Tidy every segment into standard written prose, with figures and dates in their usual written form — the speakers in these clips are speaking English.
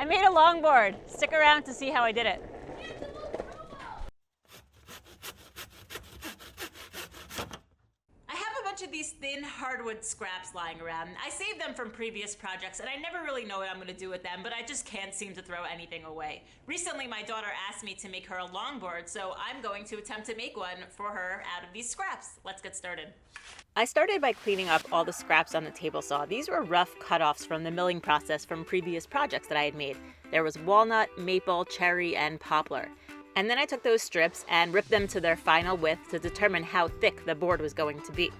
I made a longboard. Stick around to see how I did it. I have a bunch of these thin hardwood scraps lying around. I saved them from previous projects and I never really know what I'm going to do with them, but I just can't seem to throw anything away. Recently my daughter asked me to make her a longboard, so I'm going to attempt to make one for her out of these scraps. Let's get started. I started by cleaning up all the scraps on the table saw. These were rough cutoffs from the milling process from previous projects that I had made. There was walnut, maple, cherry, and poplar. And then I took those strips and ripped them to their final width to determine how thick the board was going to be.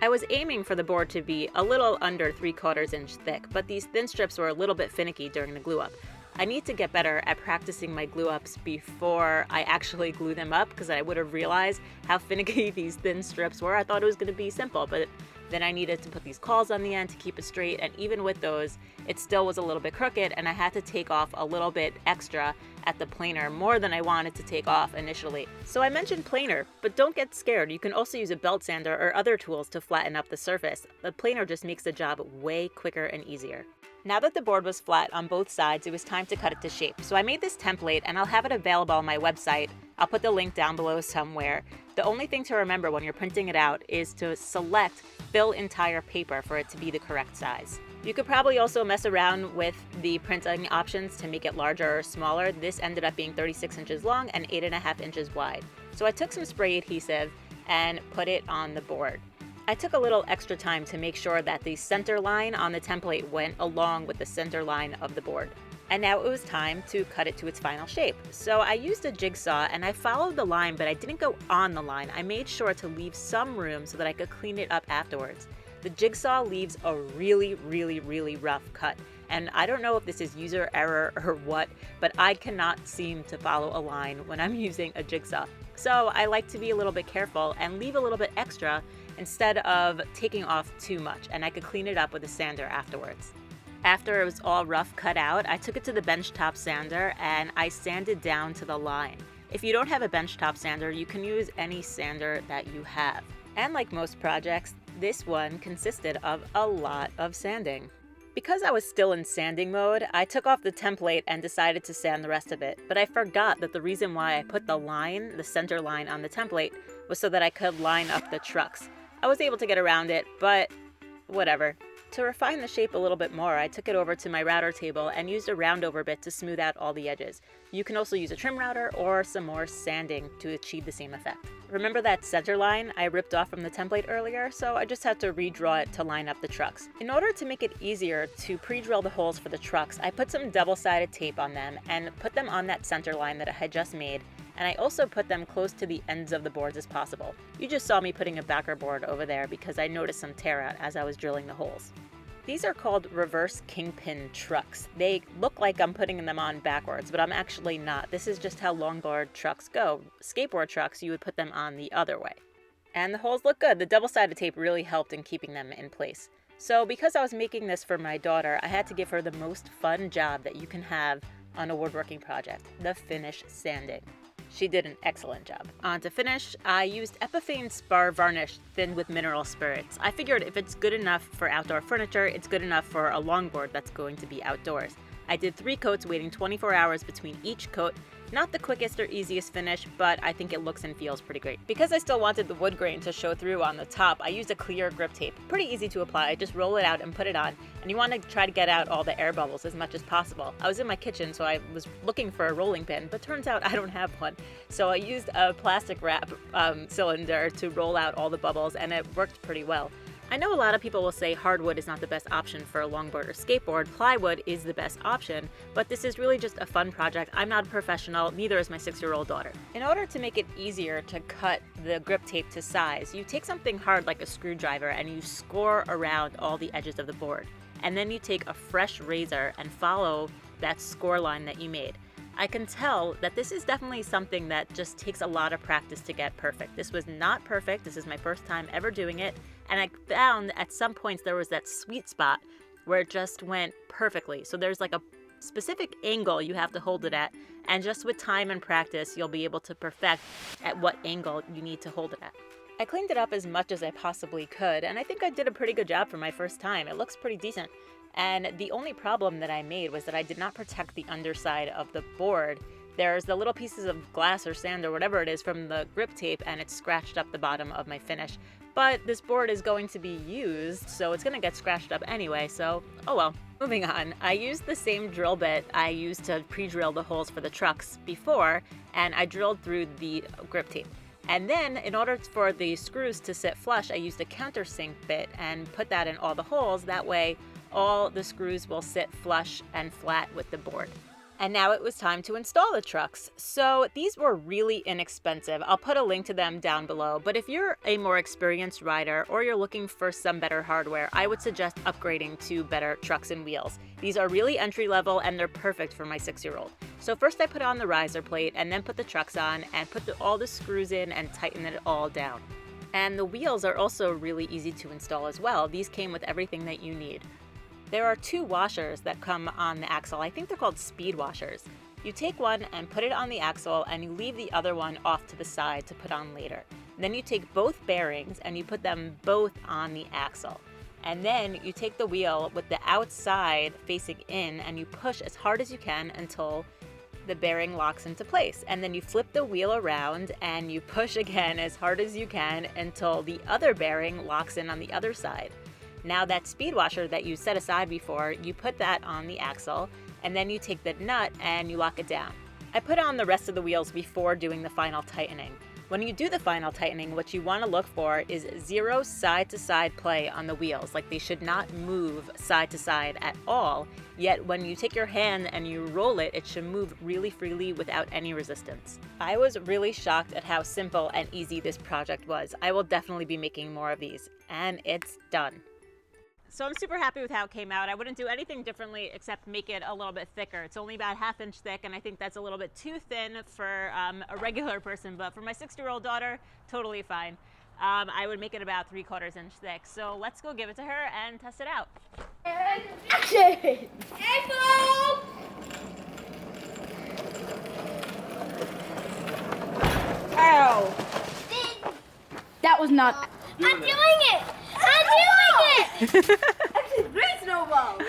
I was aiming for the board to be a little under 3/4 inch thick, but these thin strips were a little bit finicky during the glue up. I need to get better at practicing my glue ups before I actually glue them up, because I would have realized how finicky these thin strips were. I thought it was going to be simple, but then I needed to put these cawls on the end to keep it straight, and even with those, it still was a little bit crooked, and I had to take off a little bit extra at the planer, more than I wanted to take off initially. So I mentioned planer, but don't get scared. You can also use a belt sander or other tools to flatten up the surface. The planer just makes the job way quicker and easier. Now that the board was flat on both sides, it was time to cut it to shape. So I made this template and I'll have it available on my website. I'll put the link down below somewhere. The only thing to remember when you're printing it out is to select fill entire paper for it to be the correct size. You could probably also mess around with the printing options to make it larger or smaller. This ended up being 36 inches long and 8.5 inches wide. So I took some spray adhesive and put it on the board. I took a little extra time to make sure that the center line on the template went along with the center line of the board. And now it was time to cut it to its final shape. So I used a jigsaw and I followed the line, but I didn't go on the line. I made sure to leave some room so that I could clean it up afterwards. The jigsaw leaves a really, really, really rough cut. And I don't know if this is user error or what, but I cannot seem to follow a line when I'm using a jigsaw. So I like to be a little bit careful and leave a little bit extra instead of taking off too much, and I could clean it up with a sander afterwards. After it was all rough cut out, I took it to the benchtop sander and I sanded down to the line. If you don't have a benchtop sander, you can use any sander that you have. And like most projects, this one consisted of a lot of sanding. Because I was still in sanding mode, I took off the template and decided to sand the rest of it, but I forgot that the reason why I put the center line on the template, was so that I could line up the trucks. I was able to get around it, but whatever. To refine the shape a little bit more, I took it over to my router table and used a roundover bit to smooth out all the edges. You can also use a trim router or some more sanding to achieve the same effect. Remember that center line I ripped off from the template earlier? So I just had to redraw it to line up the trucks. In order to make it easier to pre-drill the holes for the trucks, I put some double-sided tape on them and put them on that center line that I had just made, and I also put them close to the ends of the boards as possible. You just saw me putting a backer board over there because I noticed some tear out as I was drilling the holes. These are called reverse kingpin trucks. They look like I'm putting them on backwards, but I'm actually not. This is just how longboard trucks go. Skateboard trucks, you would put them on the other way. And the holes look good. The double-sided tape really helped in keeping them in place. So because I was making this for my daughter, I had to give her the most fun job that you can have on a woodworking project, the finish sanding. She did an excellent job. On to finish, I used Epiphane Spar Varnish thinned with mineral spirits. I figured if it's good enough for outdoor furniture, it's good enough for a longboard that's going to be outdoors. I did 3 coats, waiting 24 hours between each coat. Not the quickest or easiest finish, but I think it looks and feels pretty great. Because I still wanted the wood grain to show through on the top, I used a clear grip tape. Pretty easy to apply, just roll it out and put it on. And you want to try to get out all the air bubbles as much as possible. I was in my kitchen, so I was looking for a rolling pin, but turns out I don't have one. So I used a plastic wrap cylinder to roll out all the bubbles, and it worked pretty well. I know a lot of people will say hardwood is not the best option for a longboard or skateboard. Plywood is the best option, but this is really just a fun project. I'm not a professional, neither is my 6-year-old daughter. In order to make it easier to cut the grip tape to size, you take something hard like a screwdriver and you score around all the edges of the board. And then you take a fresh razor and follow that score line that you made. I can tell that this is definitely something that just takes a lot of practice to get perfect. This was not perfect. This is my first time ever doing it. And I found at some points there was that sweet spot where it just went perfectly. So there's like a specific angle you have to hold it at. And just with time and practice, you'll be able to perfect at what angle you need to hold it at. I cleaned it up as much as I possibly could, and I think I did a pretty good job for my first time. It looks pretty decent. And the only problem that I made was that I did not protect the underside of the board. There's the little pieces of glass or sand or whatever it is from the grip tape, and it scratched up the bottom of my finish. But this board is going to be used, so it's going to get scratched up anyway, so oh well. Moving on, I used the same drill bit I used to pre-drill the holes for the trucks before, and I drilled through the grip tape. And then, in order for the screws to sit flush, I used a countersink bit and put that in all the holes. That way, all the screws will sit flush and flat with the board. And now it was time to install the trucks. So these were really inexpensive. I'll put a link to them down below. But if you're a more experienced rider or you're looking for some better hardware, I would suggest upgrading to better trucks and wheels. These are really entry level and they're perfect for my 6-year-old. So first I put on the riser plate and then put the trucks on and put all the screws in and tighten it all down. And the wheels are also really easy to install as well. These came with everything that you need. There are 2 washers that come on the axle. I think they're called speed washers. You take one and put it on the axle and you leave the other one off to the side to put on later. Then you take both bearings and you put them both on the axle. And then you take the wheel with the outside facing in and you push as hard as you can until the bearing locks into place. And then you flip the wheel around and you push again as hard as you can until the other bearing locks in on the other side. Now that speed washer that you set aside before, you put that on the axle and then you take the nut and you lock it down. I put on the rest of the wheels before doing the final tightening. When you do the final tightening, what you want to look for is 0 side-to-side play on the wheels. Like, they should not move side to side at all. Yet when you take your hand and you roll it, it should move really freely without any resistance. I was really shocked at how simple and easy this project was. I will definitely be making more of these. And it's done. So I'm super happy with how it came out. I wouldn't do anything differently except make it a little bit thicker. It's only about 1/2 inch thick, and I think that's a little bit too thin for a regular person, but for my 6-year-old daughter, totally fine. I would make it about 3/4 inch thick. So let's go give it to her and test it out. Action! Ow! That was not. I'm doing it! I'm doing it! That's a great snowball!